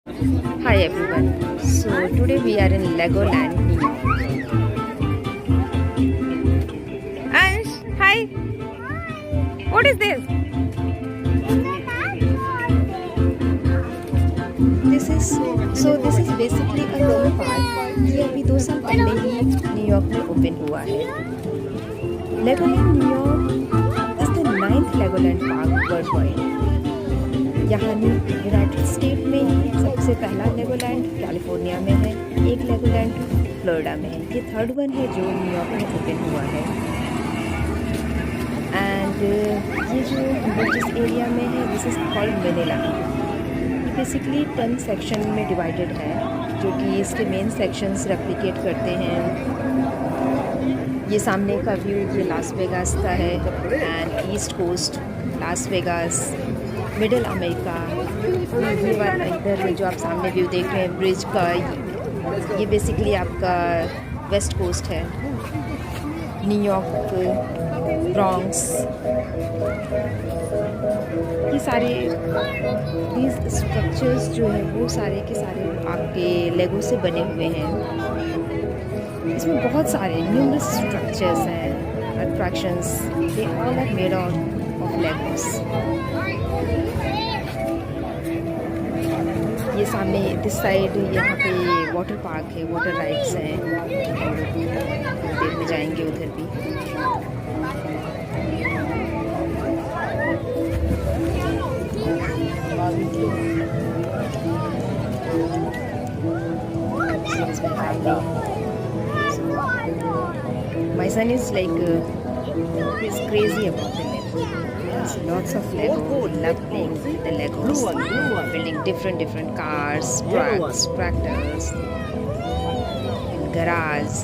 Hi everyone. So today we are in Legoland New York. Ansh, hi. What is this? This is basically a theme park. ये अभी 2 साल पहले ही New York में open हुआ है. Legoland New York is the 9th Legoland park worldwide. यहाँ United state में ही सबसे पहला लेगोलैंड कैलिफोर्निया में है, एक लेगोलैंड फ्लोरिडा में है. ये थर्ड वन है जो न्यूयॉर्क में ओपन हुआ है. एंड ये जो जिस एरिया में है दिस इज़ कॉल्ड मिनिला. ये बेसिकली 10 सेक्शन में डिवाइडेड है जो कि इसके मेन सेक्शंस रेप्लिकेट करते हैं. ये सामने का व्यू ये लास वेगास का है and east coast Las Vegas, middle America. इधर जो आप सामने व्यू देख रहे हैं ब्रिज का, ये बेसिकली आपका वेस्ट कोस्ट है. न्यूयॉर्क, ब्रॉन्क्स, ये सारे these स्ट्रक्चर्स जो है वो सारे के सारे आपके लेगो से बने हुए हैं. इसमें बहुत सारे न्यूमरस स्ट्रक्चर्स हैं, attractions, they all are made out of Legos. ये सामने दिस साइड यहाँ पे वाटर पार्क है, वाटर राइड्स हैं. देर में जाएंगे उधर भी. My son is like he's crazy about the Lego. There's lots of Lego. Love playing with the Legos, building different cars, trucks, tractors, in garage.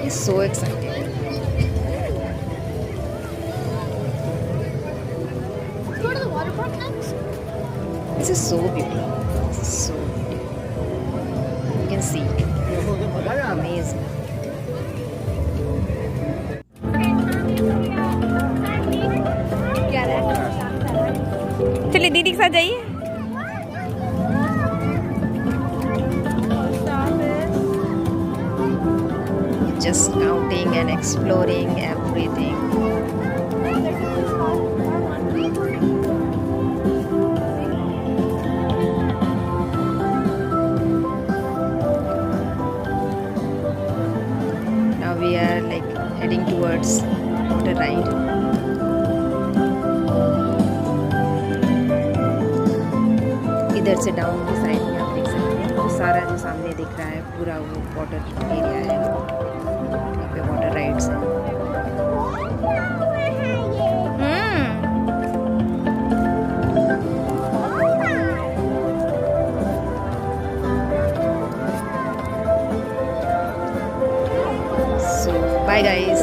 He's so excited. Go to the water park next. This is so beautiful. This is so beautiful. You can see. Amazing. चलिए दीदी के साथ जाइए. Just counting and exploring everything. Now we are like heading towards water ride. इधर से down की side में आप देख सकते हैं वो सारा जो सामने दिख रहा है पूरा वो वाटर एरिया है. यहाँ पे वाटर राइड्स हैं. So bye guys.